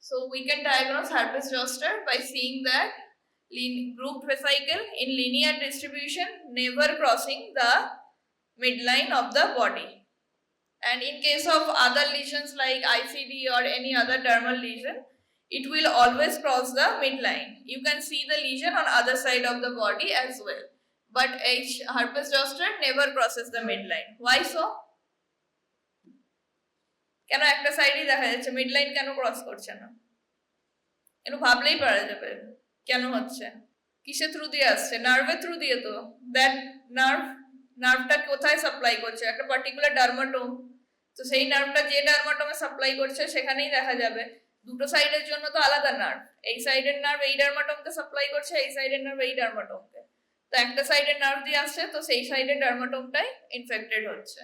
So we can diagnose herpes zoster by seeing that grouped vesicle in linear distribution, never crossing the midline of the body. And in case of other lesions like ICD or any other dermal lesion, it will always cross the midline. You can see the lesion on other side of the body as well. But herpes zoster never crosses the midline. Why so? কেন একটা সাইডই দেখা যাচ্ছে, midline কেন cross করছে না? একটু ভাবলেই পারা যাবে কেন হচ্ছে। কিসের থ্রু দিয়ে আসছে? নার্ভের থ্রু দিয়ে। তো দ্যাট নার্ভটা কোথায় সাপ্লাই করছে? একটা পার্টিকুলার ডার্মাটোম। তো সেই নার্ভটা যে ডার্মাটোমে সাপ্লাই করছে সেখানেই দেখা যাবে। দুটো সাইডের জন্য তো আলাদা নার্ভ। এই সাইডের নার্ভ এই ডার্মাটোমকে সাপ্লাই করছে, এই সাইডের নার্ভ এই ডার্মাটোমকে। তো একটা সাইডের নার্ভ দিয়ে আসছে, তো সেই সাইডের ডার্মাটোমটাই ইনফেক্টেড হচ্ছে।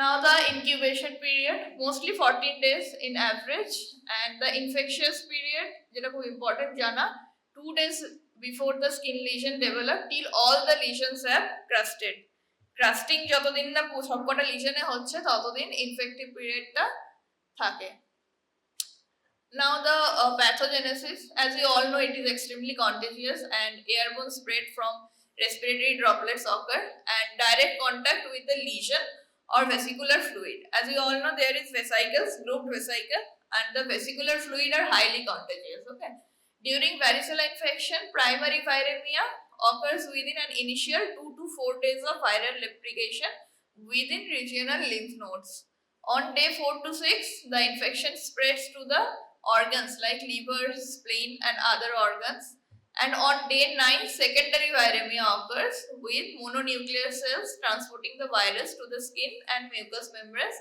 Now the incubation period, mostly 14 days in average, and the infectious period, যেটা খুব important জানা, 2 days before the skin lesion develop till all the lesions have crusted. Crusting যতদিন না সবকটা লিজনে হচ্ছে ততদিন infective periodটা থাকে। Now the pathogenesis, as we all know, it is extremely contagious and airborne spread from respiratory droplets occur and direct contact with the lesion or vesicular fluid. As we all know, there is vesicles, grouped vesicle, and the vesicular fluid are highly contagious. Okay. During varicella infection, primary viremia occurs within an initial 2 to 4 days of viral replication within regional lymph nodes. On day 4 to 6, the infection spreads to the organs like liver, spleen, and other organs. And on day 9, secondary viremia occurs with mononuclear cells transporting the virus to the skin and mucous membranes,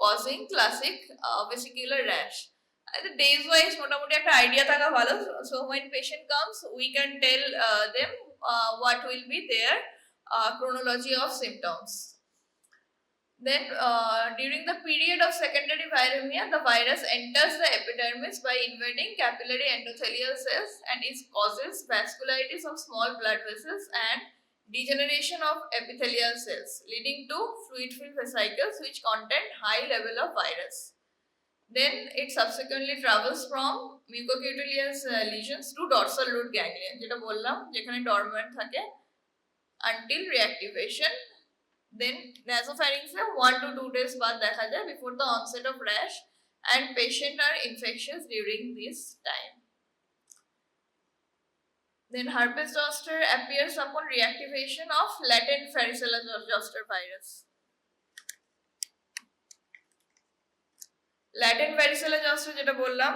causing classic vesicular rash. The days wise motamoti ekta idea thaka bhalo. So when patient comes, we can tell them what will be their chronology of symptoms. Then during the period of secondary viremia, the virus enters the epidermis by invading capillary endothelial cells and it causes vasculitis of small blood vessels and degeneration of epithelial cells, leading to fluid-filled vesicles which contain high level of virus. Then it subsequently travels from mucocutaneous lesions to dorsal root ganglia, যেটা বললাম যেখানে dormant থাকে, until reactivation. Then nasopharyngeal 1 to 2 days বাদ দেখা যায় before the onset of rash, and patient are infectious during this time. Then herpes zoster appears upon reactivation of latent varicella zoster virus. Latent varicella zoster যেটা বললাম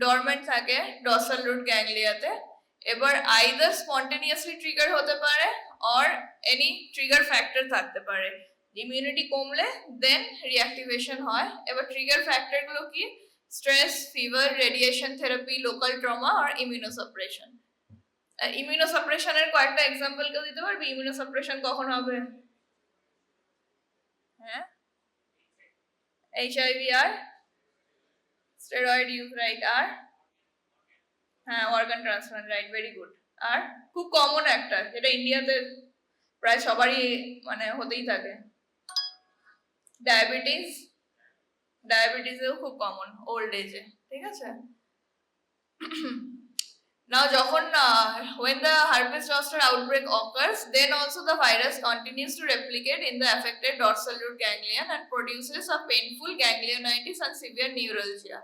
dormant থাকে dorsal root ganglia তে। এবার either spontaneously trigger হতে পারে or any trigger factor থাকতে পারে। Immunity কমলে দেন রিঅ্যাক্টিভেশন হয়। এবার ট্রিগার ফ্যাক্টর গুলো কি? Stress, fever, radiation therapy, local trauma আর ইমিউনোসাপ্রেশন। ইমিউনোসাপ্রেশনের কয়েকটা এক্সাম্পল কেউ দিতে পারবে? ইমিউনোসাপ্রেশন কখন হবে? হ্যাঁ, HIV আর স্টেরয়েড ইউজ, রাইট। আর হ্যাঁ, organ transplant, right, very good. আর খুব কমন একটা যেটা ইন্ডিয়াতে প্রায় সবারই মানে হতেই থাকে, ডায়াবেটিসেও খুব কমন ওল্ড এজে, ঠিক আছে। Now যখন when the herpes zoster outbreak occurs, then also the virus continues to replicate in the affected dorsal root ganglion and produces a painful ganglionitis and severe neuralgia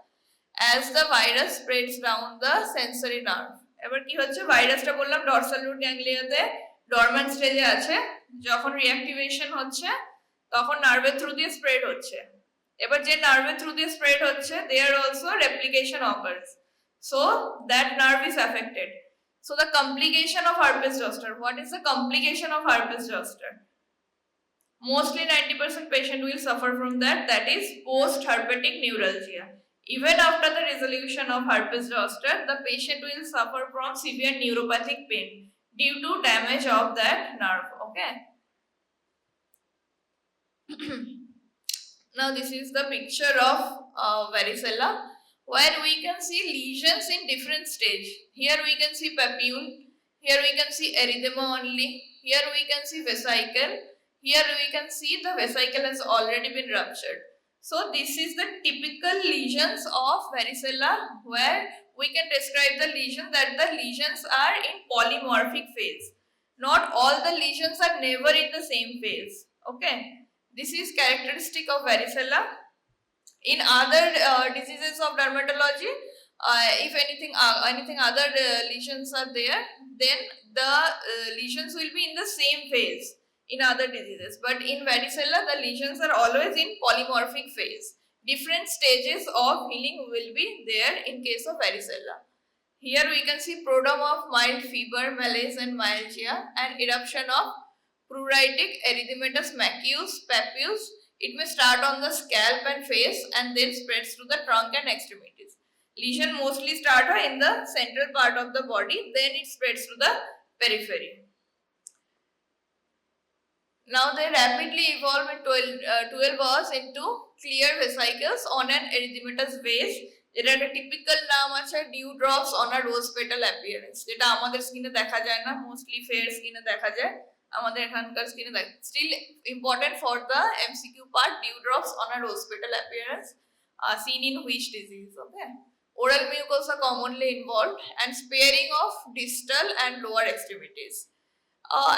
as the virus spreads down the sensory nerve. এবার কি হচ্ছে? ভাইরাসটা বললাম dorsal root গ্যাংলিয়াতে dormant স্টেজে আছে, যখন reactivation হচ্ছে তখন নার্ভের থ্রু দিয়ে স্প্রেড হচ্ছে। এবার যে নার্ভের থ্রু দিয়ে স্প্রেড হচ্ছে there also replication occurs, so that nerve is affected. So the complication of herpes zoster, what is the complication of herpes zoster? Mostly 90% patient will suffer from that is post herpetic neuralgia. Even after the resolution of herpes zoster, the patient will suffer from severe neuropathic pain due to damage of that nerve. Okay. Now this is the picture of varicella, where we can see lesions in different stage. Here we can see papule, here we can see erythema only, here we can see vesicle, here we can see the vesicle has already been ruptured. So this is the typical lesions of varicella, where we can describe the lesion that the lesions are in polymorphic phase. Not all the lesions are never in the same phase. Okay, this is characteristic of varicella. In other diseases of dermatology, if anything other lesions are there, then the lesions will be in the same phase in other diseases. But in varicella, the lesions are always in polymorphic phase. Different stages of healing will be there in case of varicella. Here we can see prodrome of mild fever, malaise and myalgia, and eruption of pruritic erythematous macules, papules. It may start on the scalp and face and then spreads to the trunk and extremities. Lesion mostly start in the central part of the body, then it spreads to the periphery. Now they rapidly evolve in 12 hours into clear vesicles on an erythematous base. যেটা একটা typical নাম আছে due drops on a rose petal appearance, যেটা আমাদের স্কিনে দেখা যায় না, মোস্টলি ফেয়ার স্কিনে দেখা যায়, আমাদের এখানকার স্কিনে দেখা। Still important for the MCQ part, dew drops on a rose petal appearance seen in which disease? Okay, oral mucosa commonly involved and sparing of distal and lower extremities.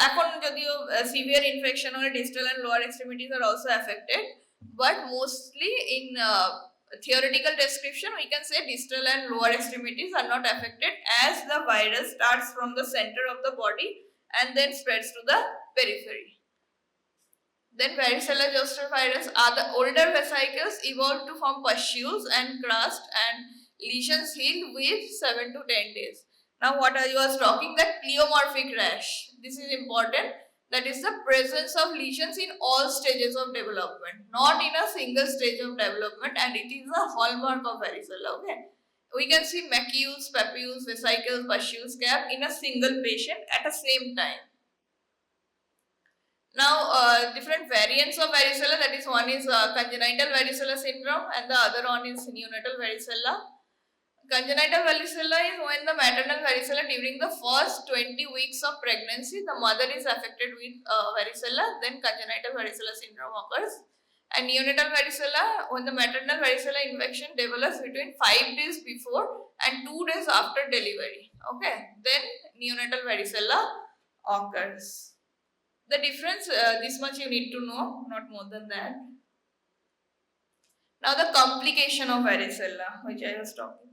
এখন যদিও severe infection হলে distal and lower extremities are also affected, but mostly in theoretical description we can say distal and lower extremities are not affected, as the virus starts from the center of the body and then spreads to the periphery. Then varicella zoster virus are the older vesicles evolved to form pustules and crust, and lesions heal with 7 to 10 days. Now what I was talking, that pleomorphic rash, this is important. That is the presence of lesions in all stages of development, not in a single stage of development, and it is a hallmark of varicella. Okay, we can see macules, papules, vesicles, pustules, scab in a single patient at the same time. Now different variants of varicella, that is one is congenital varicella syndrome and the other one is neonatal varicella. Congenital varicella is when the maternal varicella during the first 20 weeks of pregnancy, the mother is affected with varicella, then congenital varicella syndrome occurs. And neonatal varicella, when the maternal varicella infection develops between 5 days before and 2 days after delivery. Okay, then neonatal varicella occurs. The difference, this much you need to know, not more than that. Now the complication of varicella, which I was talking.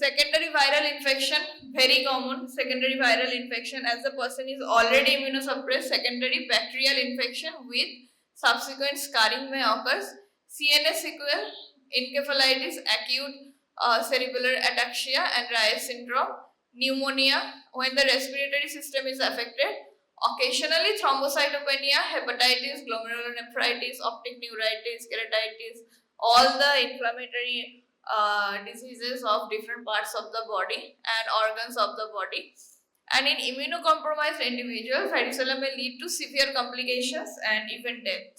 Secondary viral infection, very common. Secondary viral infection, as the person is already immunosuppressed, secondary bacterial infection with subsequent scarring may occur. CNS sequel, encephalitis, acute cerebellar ataxia and Reyes syndrome. Pneumonia, when the respiratory system is affected. Occasionally thrombocytopenia, hepatitis, glomerulonephritis, optic neuritis, keratitis, all the inflammatory diseases of different parts of the body and organs of the body. And in immunocompromised individuals, varicella may lead to severe complications and even death.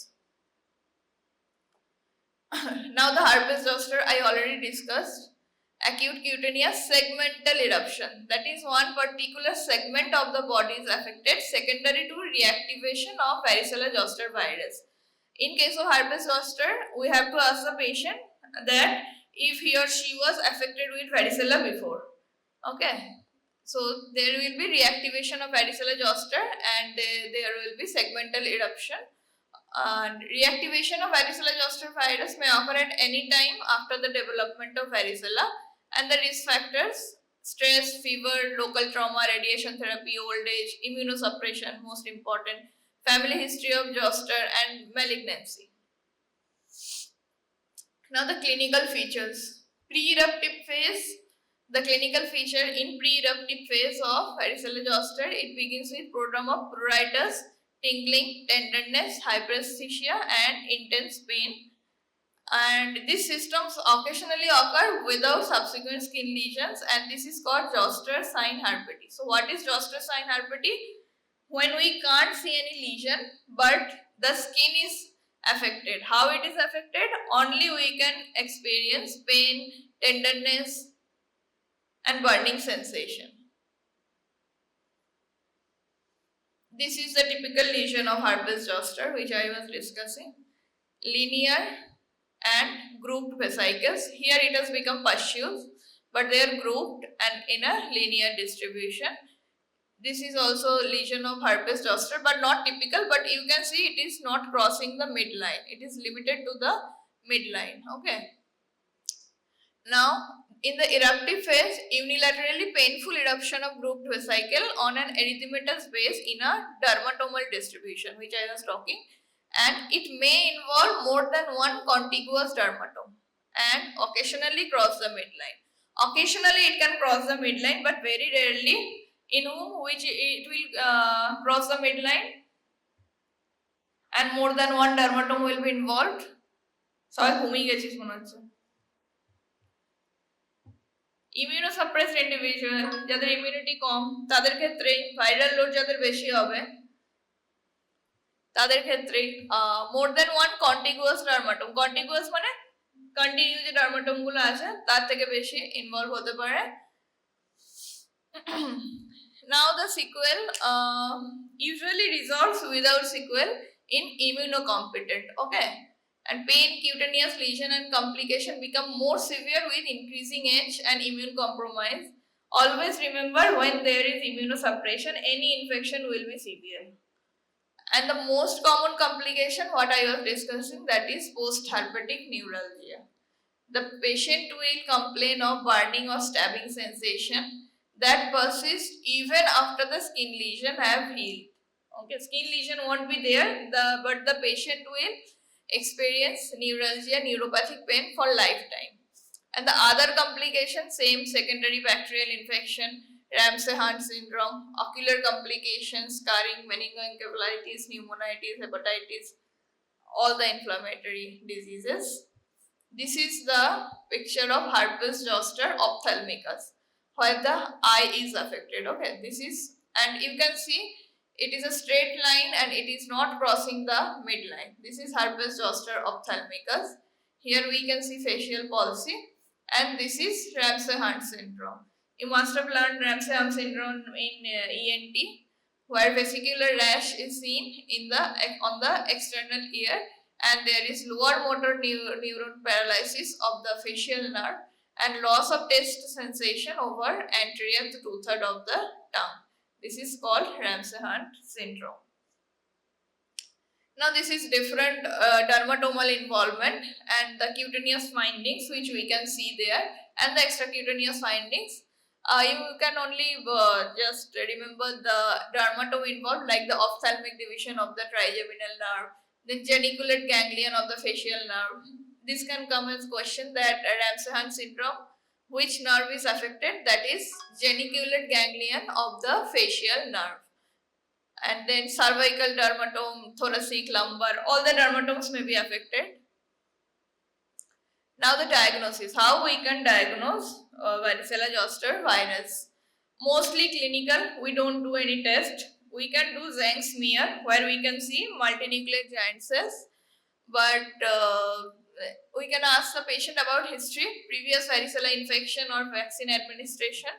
Now the herpes zoster I already discussed. Acute cutaneous segmental eruption, that is one particular segment of the body is affected, secondary to reactivation of varicella zoster virus. In case of herpes zoster, we have to ask the patient that if he or she was affected with varicella before. Okay, so there will be reactivation of varicella zoster and there will be segmental eruption. Reactivation of varicella zoster virus may occur at any time after the development of varicella, and the risk factors: stress, fever, local trauma, radiation therapy, old age, immunosuppression, most important, family history of zoster, and malignancy. Now the clinical features. Pre-eruptive phase. The clinical feature in pre-eruptive phase of varicella zoster, it begins with prodrome of pruritus, tingling, tenderness, hyperesthesia, and intense pain. And these symptoms occasionally occur without subsequent skin lesions, and this is called zoster sign herpety. So what is zoster sign herpety? When we can't see any lesion but the skin is affected. How it is affected? Only we can experience pain, tenderness and burning sensation. This is the typical lesion of herpes zoster which I was discussing. Linear and grouped vesicles. Here it has become pustules, but they are grouped and in a linear distribution. This is also lesion of herpes zoster, but not typical, but you can see it is not crossing the midline. It is limited to the midline. Okay. Now, in the eruptive phase, unilaterally painful eruption of grouped vesicle on an erythematous base in a dermatomal distribution, which I was talking, and it may involve more than one contiguous dermatome and occasionally cross the midline. Occasionally it can cross the midline, but very rarely. In which it will cross the midline and more than one dermatome will be involved. সবাই ঘুমিয়ে গেছিস মনে হচ্ছে। ইমিউনোসাপ্রেসড individual যাদের immunity কম তাদের ক্ষেত্রে viral load যাদের বেশি হবে তাদের ক্ষেত্রে মোর দেন ওয়ান কন্টিগুয়াস ডার্মাটোম, কন্টিগুয়াস মানে কন্টিনিউ যে ডার্মাটোম গুলো আছে তার থেকে বেশি ইনভলভ হতে পারে। Now the sequel usually resolves without sequel in immunocompetent. Okay. And pain, cutaneous lesion and complication become more severe with increasing age and immune compromise. Always remember, when there is immunosuppression, any infection will be severe. And the most common complication, what I was discussing, that is post-herpetic neuralgia. The patient will complain of burning or stabbing sensation that persists even after the skin lesion have healed. Okay, skin lesion won't be there, but the patient will experience neuralgia, neuropathic pain for lifetime. And the other complication, same secondary bacterial infection, Ramsay-Hunt syndrome, ocular complications, scarring, meningoencephalitis, pneumonitis, hepatitis, all the inflammatory diseases. This is the picture of herpes zoster ophthalmicus, where the eye is affected. Okay, this is, and you can see it is a straight line and it is not crossing the midline. This is herpes zoster ophthalmicus. Here we can see facial palsy, and this is Ramsay-Hunt syndrome. You must have learned Ramsay-Hunt syndrome in ENT, where vesicular rash is seen on the external ear, and there is lower motor neuron paralysis of the facial nerve and loss of taste sensation over anterior two-third of the tongue. This is called Ramsay-Hunt syndrome. Now this is different dermatomal involvement and the cutaneous findings which we can see there, and the extracutaneous findings. You can only just remember the dermatome involved, like the ophthalmic division of the trigeminal nerve, the geniculate ganglion of the facial nerve. This can come as question that Ramsay-Hunt syndrome, which nerve is affected? That is geniculate ganglion of the facial nerve. And then cervical dermatome, thoracic, lumbar, all the dermatomes may be affected. Now the diagnosis, how we can diagnose varicella zoster virus. Mostly clinical, we don't do any test. We can do Zhang smear where we can see multinucleate giant cells, but we can ask the patient about history, previous varicella infection or vaccine administration,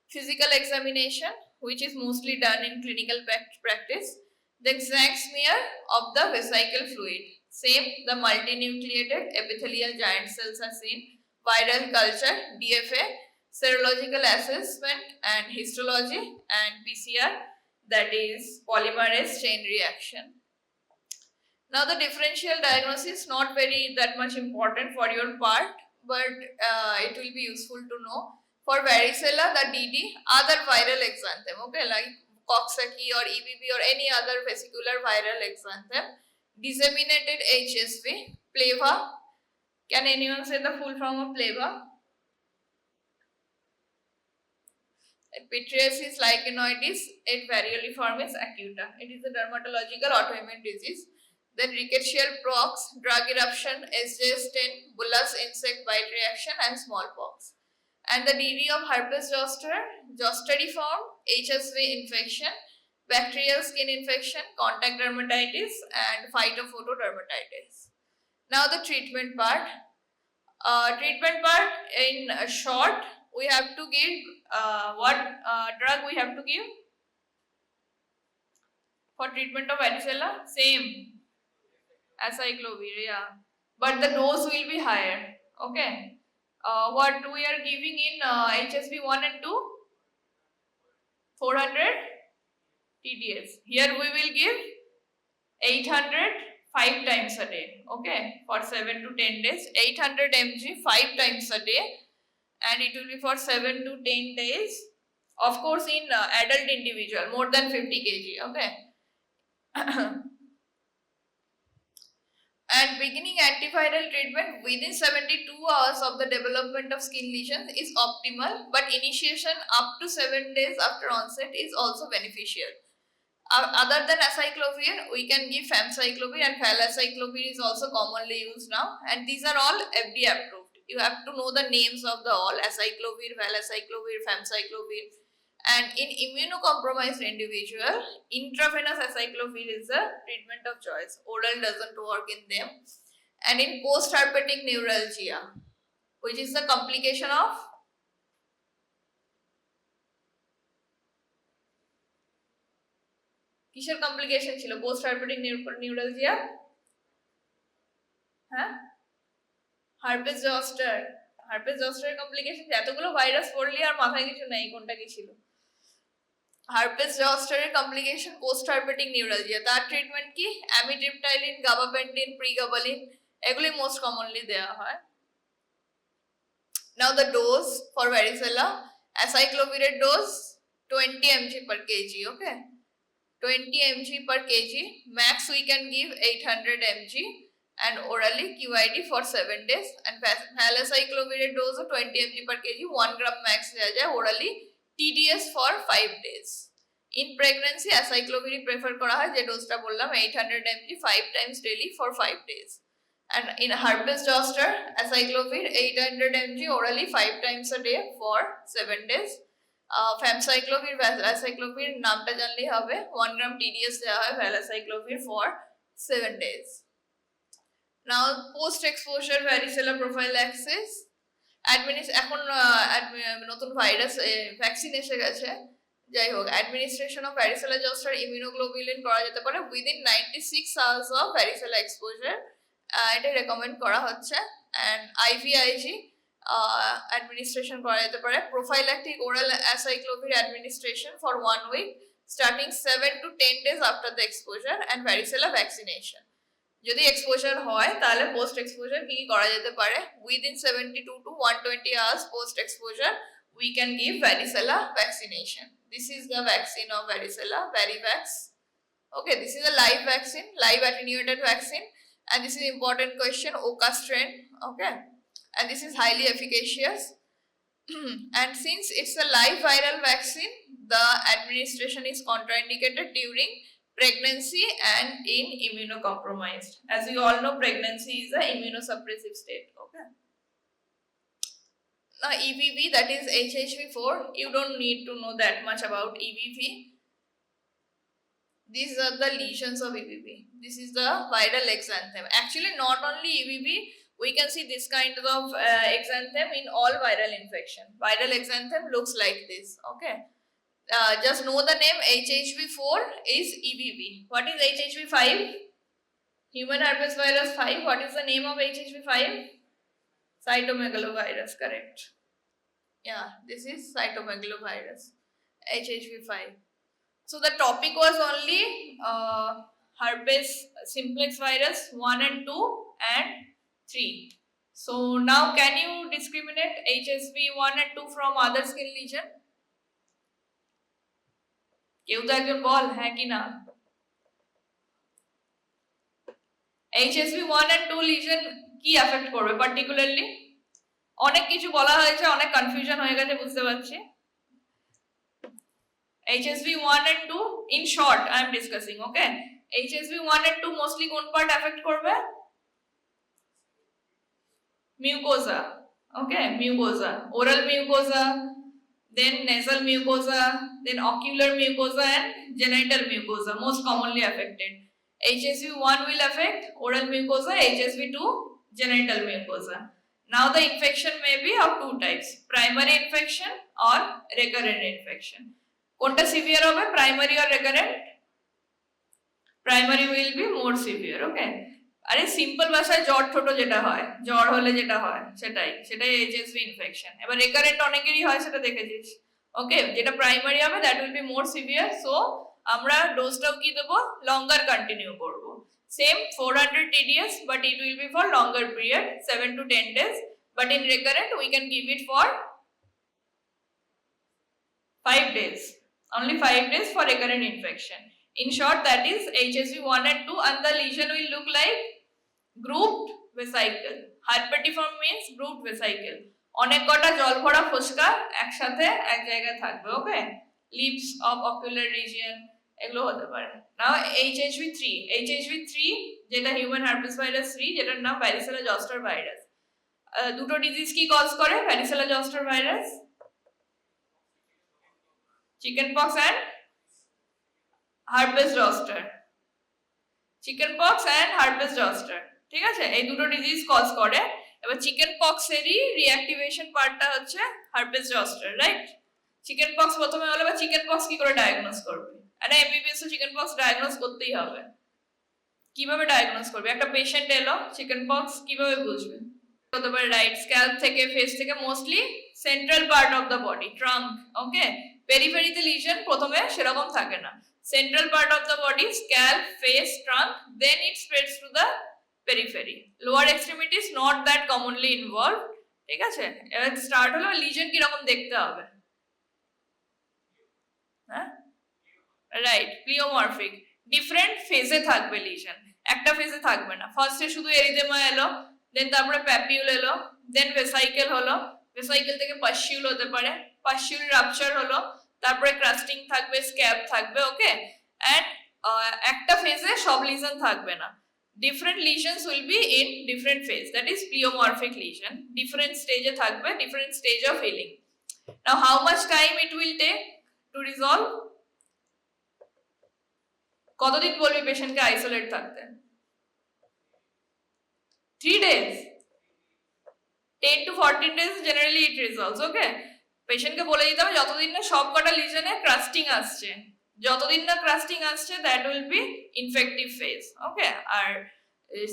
physical examination, which is mostly done in clinical practice, then Zhang smear of the vesicle fluid. Same, the multinucleated epithelial giant cells are seen, viral culture, DFA, serological assessment and histology, and PCR, that is polymerase chain reaction. Now the differential diagnosis is not very that much important for your part, but it will be useful to know. For varicella, the DD, other viral exanthem, okay, like Coxsackie or EBV or any other vesicular viral exanthem, disseminated HSV, pleva. Can anyone say the full form of pleva? Pityriasis lichenoides et varioliformis acuta. It is a dermatological autoimmune disease. Then rickettsial pox, drug eruption, SJS10, bullous insect bite reaction, and smallpox. And the DD of herpes zoster, zoster-deform, HSV infection, bacterial skin infection, contact dermatitis, and phytophotodermatitis. Now the treatment part. In short, we have to give what drug we have to give for treatment of varicella? Same, acyclovir. Yeah. but the dose will be higher. Okay, what we are giving in HSV 1 and 2, 400 TDS. Here we will give 800 5 times a day. Okay, for 7 to 10 days, 800 mg 5 times a day, and it will be for 7 to 10 days. Of course, in adult individual more than 50 kg. Okay. And beginning antiviral treatment within 72 hours of the development of skin lesions is optimal, but initiation up to 7 days after onset is also beneficial. Other than acyclovir, we can give famciclovir, and valacyclovir is also commonly used now, and these are all FDA approved. You have to know the names of the all: acyclovir, valacyclovir, famciclovir. And in immunocompromised individual, intravenous acyclovir is the treatment of choice. Oral doesn't work in them. And in post-herpetic neuralgia, which is the complication of কিসের complication ছিল post herpetic neuralgia? হ্যাঁ, herpes zoster. Herpes জস্টারের complication, এতগুলো virus পড়লি আর মাথায় কিছু নেই কোনটা কি ছিল। হার্পেস জস্টারের কমপ্লিকেশন পোস্ট হার্পেটিক নিউরালজিয়া, তার ট্রিটমেন্ট কি? অ্যামিট্রিপটাইলিন, গাবাপেন্টিন, প্রিগাবালিন, এগুলি মোস্ট কমনলি দেওয়া হয়। Now the dose for varicella, acyclovir dose 20 mg per kg. Okay, 20 mg per kg. Max we can give 800 mg and orally QID for 7 days. And valacyclovir dose of 20 mg per kg, 1 gram max orally, TDS for 5 days. In pregnancy, acyclovir prefer kora hoy je dose ta bollam 800 mg 5 times daily for 5 days. And in herpes zoster, acyclovir 800 mg orally 5 times a day for 7 days. Famciclovir, valacyclovir নামটা জানলেই হবে, 1 gram TDS দেওয়া হয় valacyclovir for 7 days. Now post exposure varicella prophylaxis, এখন নতুন virus vaccine এসে গেছে, যাই হোক, administration of varicella zoster immunoglobulin করা যেতে পারে within 96 hours of varicella exposure, এটা রেকমেন্ড করা হচ্ছে। অ্যান্ড IVIG administration করা যেতে পারে। prophylactic oral acyclovir administration for 1 week starting 7 to 10 days after the exposure, and varicella vaccination. যদি এক্সপোজার হয় তাহলে পোস্ট এক্সপোজার কি করা যেতে পারে? Within 72 to 120 hours post exposure we can give varicella vaccination. This is the vaccine of varicella, Varivax. Okay, this is a live vaccine, live attenuated vaccine, and this is important question, Oka strain. Okay, and this is highly efficacious. And since it's a live viral vaccine, the administration is contraindicated during pregnancy and in immunocompromised. As you all know, pregnancy is an immunosuppressive state. Okay. Now EBV, that is HHV4, you don't need to know that much about EBV. These are the lesions of EBV. This is the viral exanthem. Actually, not only EBV, we can see this kind of exanthem in all viral infection. Viral exanthem looks like this. Okay. Just know the name. HHV4 is EBV. What is HHV5? Human herpes virus 5. What is the name of HHV5? Cytomegalovirus, correct. Yeah, this is cytomegalovirus, HHV5. So the topic was only herpes simplex virus 1 and 2 and 3. So now can you discriminate HSV 1 and 2 from other skin lesion? কেউ তো একজন বল হ্যাঁ কি না। HSV 1 and 2 লিজন কি effect করবে particularly? অনেক কিছু বলা হয়েছে, অনেক কনফিউশন হয়ে গেছে বুঝতে পারছি। HSV 1 and 2 in short I am discussing. Okay, HSV 1 and 2 mostly কোন পার্ট এফেক্ট করবে? Mucosa. Okay, mucosa, oral mucosa, then nasal mucosa, then ocular mucosa and genital mucosa, most commonly affected. HSV 1 will affect oral mucosa, HSV 2 genital mucosa. Now the infection may be of two types, primary infection or recurrent infection. কোনটা severe হবে, primary or recurrent? Primary will be more severe. Okay, আরে simple ভাষায় জ্বর ছোট যেটা হয়, জ্বর হলে যেটা হয় সেটাই এইচএসভি ইনফেকশন। এবার রেকারেন্ট অনেকেরই হয়, সেটা দেখেছিস। ওকে, যেটা প্রাইমারি হবে that will be more severe, so আমরা ডোজটাও কি দেবো, লঙ্গার কন্টিনিউ করব। Same 400 TDS, but it will be for longer period, 7 to 10 days. But in recurrent, we can give it for 5 days. Only 5 days for recurrent infection. In short, that is HSV 1 and 2, and the lesion will look like grouped vesicle. Herpetiform means grouped vesicle. অনেক কটা জল ভরা ফোসকা একসাথে এক জায়গায় থাকবে। ওকে, lips of ocular region এগুলো হতে পারে। নাও HHV3 যেটা হিউম্যান হার্পিস ভাইরাস 3, যেটার নাম ভ্যারিসেলা জস্টার ভাইরাস। দুটো ডিজিজ কি কজ করে varicella zoster virus? Chicken pox and herpes zoster. Chicken pox and herpes zoster, ঠিক আছে, এই দুটো ডিজিজ কজ করে। এবার চিকেন পক্সেরই রিঅ্যাক্টিভেশন পার্টটা হচ্ছে herpes zoster, right? Chicken pox প্রথমে হলে বা চিকেন পক্স কি করে ডায়াগনোজ করবে? একটা এমবিবিএস তো চিকেন পক্স ডায়াগনোজ করতেই হবে। কিভাবে ডায়াগনোজ করবে? একটা পেশেন্ট এলো চিকেন পক্স, কিভাবে বুঝবে? হতে পারে রাইট স্ক্যাল্প থেকে, ফেস থেকে, mostly central part of the body, trunk. Okay, পেরিফেরিতে লিশন প্রথমে সেরকম থাকে না। Central part of the body, scalp, face, trunk, then it spreads to the periphery. Lower extremities not that commonly involved, ঠিক আছে? এবার স্টার্ট হলো, লিজন কিরকম দেখতে হবে? হ্যাঁ, রাইট, প্লিওমরফিক। ডিফারেন্ট ফেজে থাকবে লিজন, একটা ফেজে থাকবে না। ফার্স্টে শুধু এরিদেমা এলো, দেন তারপরে প্যাপিউল এলো, দেন ভেসাইকেল হলো, ভেসাইকেল থেকে পাস্টিউল হতে পারে, পাস্টিউল রাপচার হলো, তারপরে ক্রাস্টিং থাকবে, স্ক্যাব থাকবে। ওকে, এন্ড একটা ফেজে সব লিজন থাকবে না। Different lesions will be in different phase, that is pleomorphic lesion. Different স্টেজে থাকবে, different stage of healing. Now how much time it will take to resolve? কতদিন বলবি পেশেন্টকে আইসোলেট থাকতে? 3 days, 10 to 14 days generally it resolves. ওকে, পেশেন্টকে বলে দিতে হবে যতদিন না সব কটা লিজনে ক্রাস্টিং আসছে, যতদিন না ক্রাস্টিং আসছে that will be infective phase. Okay, আর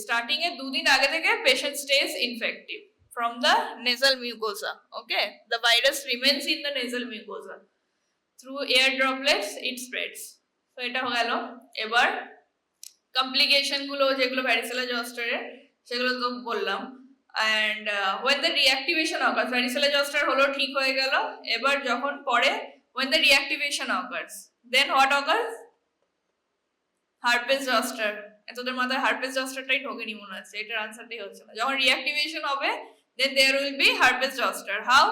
স্টার্টিং এর 2 দিন আগে থেকে patient stage infective from the nasal mucosa. Okay, the virus remains in the nasal mucosa, through air droplets it spreads. তো এটা হয়ে গেল। এবার কমপ্লিকেশন গুলো যেগুলো ভ্যারিসেলা জস্টারের, সেগুলো তো বললাম। and when the reactivation occurs, varicella zoster হলো, ঠিক হয়ে গেল। এবার যখন পরে when the reactivation occurs, then what occurs? herpes zoster। এতদের মাথায় herpes zosterটাই ঢোকেনি মনে হচ্ছে, এটার আনসারটাই হচ্ছে না। যখন reactivation হবে then there will be herpes zoster. how?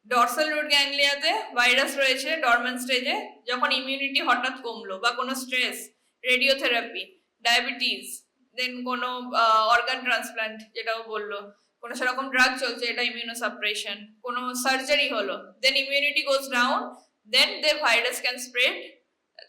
Dorsal root গ্যাংলিয়াতে ভাইরাস রয়েছে ডরম্যান্ট স্টেজে, যখন ইমিউনিটি হঠাৎ কমলো বা কোনো স্ট্রেস, রেডিওথেরাপি, ডায়াবেটিস, দেন কোনো অর্গান ট্রান্সপ্লান্ট যেটাও বললো, কোনো সেরকম ড্রাগ চলছে, এটা ইমিউনোসাপ্রেশন, কোনো সার্জারি হলো, then immunity goes down, then the virus can spread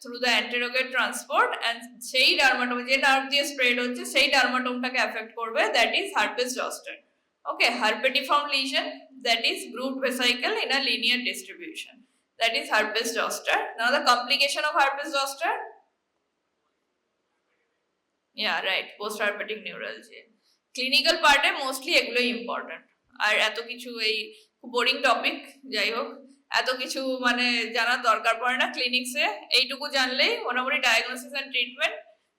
through the anterograde transport, and সেই ডার্মাটোম, যে নার্ভ দিয়ে স্প্রেড হচ্ছে সেই ডার্মাটোমটাকে এফেক্ট করবে, that is herpes zoster. Okay, herpetiform lesion, that is grouped vesicle in a linear distribution, that is herpes zoster. Now the complication of herpes zoster, yeah right, post herpetic neuralgia. Clinical part A mostly এগুলোই important. আর এত কিছু এই খুব boring topic, যাই হোক এত কিছু মানে জানার দরকার পড়ে না ক্লিনিক্সে, এইটুকু জানলেই মোটামুটি diagnosis and treatment.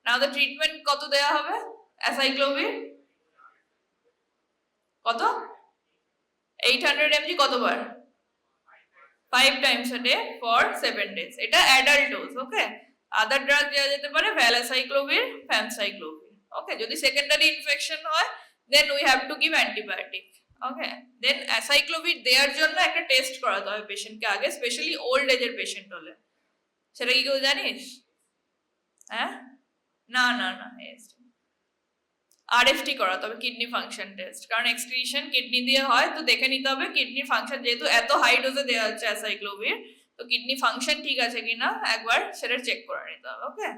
Now the treatment কত দেয়া হবে? অ্যাসাইক্লোভির কত? 800 mg কতবার? 5 times a day for 7 days. এটা অ্যাডাল্ট ডোজ। ওকে, আদার ড্রাগ দেওয়া যেতে পারে ভ্যালাসাইক্লোভির, ফ্যামসাইক্লোভির। ওকে, যদি সেকেন্ডারি ইনফেকশন হয় then we have to give antibiotic. Okay, then acyclovir দেওয়ার জন্য একটা টেস্ট করাতে হবে পেশেন্টকে আগে, স্পেশালি ওল্ড এজের পেশেন্ট হলে। সেটা কি কেউ জানিস? হ্যাঁ, না না না, আরএফটি করাতে হবে, কিডনি ফাংশন টেস্ট, কারণ এক্সক্রিশন কিডনি দিয়ে হয়, তো দেখে নিতে হবে কিডনি ফাংশন, যেহেতু এত হাই ডোজে দেওয়া হচ্ছে অ্যাসাইক্লোভির, তো কিডনি ফাংশন ঠিক আছে কিনা একবার সেটা চেক করে নিতে হবে। ওকে।